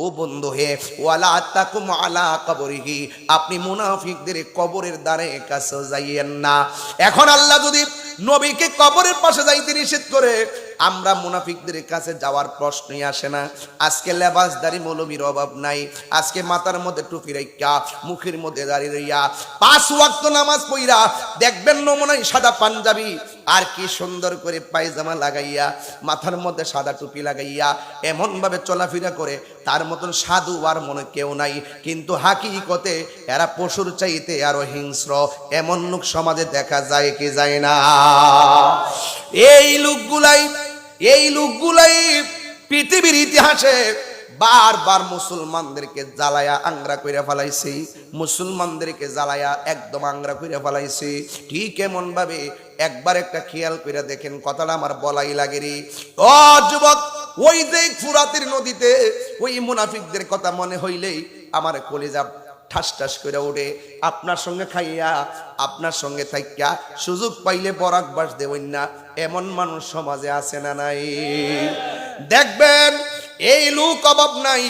ও বন্ধু হে, ওয়ালা তাকুম আলা কবরিহি, আপনি মুনাফিকদের কবরের দ্বারে কাছে যাইয়েন না। এখন আল্লাহ যদি নবীকে কবরের পাশে যাইতে নিষেধ করে, আমরা মুনাফিকদের কাছে যাওয়ার প্রশ্নই আসে না। আজকে লেবাসদারি মৌলবীর অভাব নাই, আজকে মাথার মধ্যে টুপি রাইখা, মুখের মধ্যে দাড়ি রইয়া, 5 ওয়াক্ত নামাজ পড়া, দেখবেন নমুনায় সাদা পাঞ্জাবি আর কি সুন্দর করে পায়জামা লাগাইয়া, মাথার মধ্যে সাদা টুপি লাগাইয়া এমন ভাবে চলাফেরা করে, তার মতন সাধু আর মনে কেউ নাই। কিন্তু হাকিকতে এরা পশুর চাইতে আরো হিংস্র। এমন লোক সমাজে দেখা যায় কি যায় না? এই লোকগুলাই পৃথিবীর ইতিহাসে বারবার মুসলমানদেরকে জ্বালায়া আংরা কইরা ফেলাইছে, মুসলমানদেরকে জ্বালায়া একদম আংরা কইরা ফেলাইছে। ঠিক এমন ভাবে একবার একটা খেয়াল কইরা দেখেন, কথাটা আমার বলাই লাগে রে। ও যুবক, ওই যে ফুরাতের নদীতে ওই মুনাফিকদের কথা মনে হইলেই আমার কলিজা ঠাস ঠাস করে ওঠে। আপনার সঙ্গে খাইয়া, আপনার সঙ্গে থাইকা সুযোগ পাইলে বরাক বাস দেবেন না, এমন মানুষ সমাজে আছে না নাই? দেখবেন এই লোক অভাব নাই।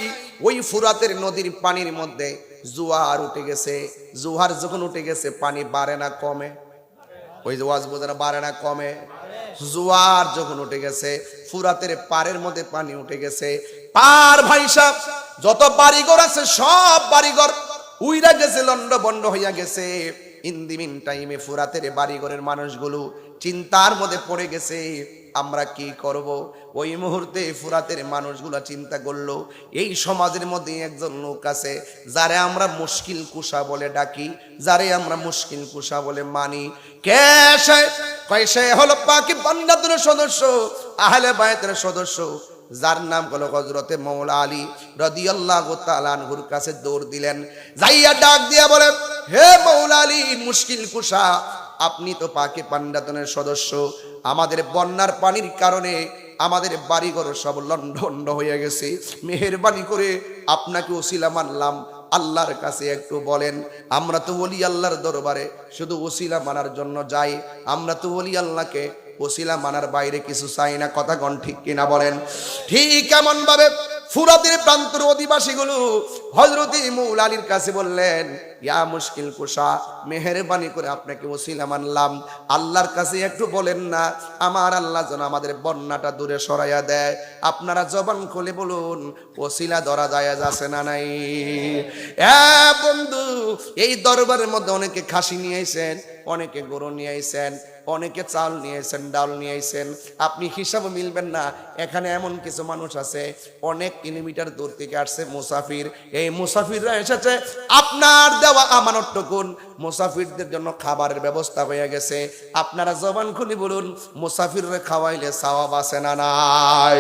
ওই ফুরাতের নদীর পানির মধ্যে জোয়ার উঠে গেছে। জোয়ার যখন উঠে গেছে, পানি বাড়ে না কমে? ওই যে ওয়াজ বোঝানো, বাড়ে না কমে? জোয়ার যখন উঠে গেছে, ফুরাতের পারের মধ্যে পানি উঠে গেছে, পার ভাইসা যত বাড়িঘর আছে সব বাড়িঘর উইরা গেছে, লন্ড বন্ড হইয়া গেছে। ইন দি মিন টাইমে ফুরাতের বাড়িঘরের মানুষগুলো চিন্তার মধ্যে পড়ে গেছে, আমরা কি করব? ওই মুহূর্তে ফুরাতের মানুষগুলা চিন্তা করলো, এই সমাজের মধ্যে একজন লোক আছে যারে আমরা মুশকিল কুশা বলে ডাকি, যারে আমরা মুশকিল কুশা বলে মানি। কে সে? কয় সে হলো পাকি বান্দাদের সদস্য, আহলে বায়তের সদস্য, যার নাম হলো হযরতে মাওলা আলী রাদিয়াল্লাহু তাআলা আনহুর কাছে দৌড় দিলেন। যাইয়া ডাক দিয়া বলেন, হে মাওলা আলী মুশকিল কুশা, আপনি তো পাকি পান্ডাতনের সদস্য, আমাদের বন্যার পানির কারণে আমাদের বাড়িঘর সব লন্ডভন্ড হয়ে গেছে, মেহেরবানি করে আপনাকে ওসিলা মানলাম, আল্লাহর কাছে একটু বলেন। আমরা তো ওলি আল্লাহর দরবারে শুধু ওসিলা মানার জন্য যাই, আমরা তো ওলি আল্লাহকে ওসিলা মানার বাইরে কিছু চাই না। কথা কোন ঠিক কিনা বলেন? ঠিক এমন ভাবে ফুরাতের প্রান্তর অধিবাসীগুলো হযরতে মাওলা আলীর কাছে বললেন, ইয়া মুশকিল কুশা, মেহেরবানি করে আপনাকে ওসিলা মানলাম, আল্লাহর কাছে একটু বলেন না, আমার আল্লাহ যেন আমাদের বন্যাটা দূরে সরাইয়া দেয়। আপনারা জবান খুলে বলুন, ওসিলা ধরা যায় আছে না নাই? বন্ধু, এই দরবারের মধ্যে অনেকে খাসি নিয়ে আইছেন, অনেকে গরু নিয়ে আইছেন, অনেকে চাল নিয়ে আইছেন, ডাল নিয়ে আইছেন, আপনি হিসাবে মিলবেন না। এখানে এমন কিছু মানুষ আছে অনেক কিলোমিটার দূর থেকে আসছে মুসাফির, এই মুসাফিররা এসেছে আপনার দেওয়া আমানতটুকুন মুসাফিরদের জন্য খাবারের ব্যবস্থা হয়ে গেছে। আপনারা জবান খুলে বলুন, মুসাফিররা খাওয়াইলে সওয়াব আছে না নাই?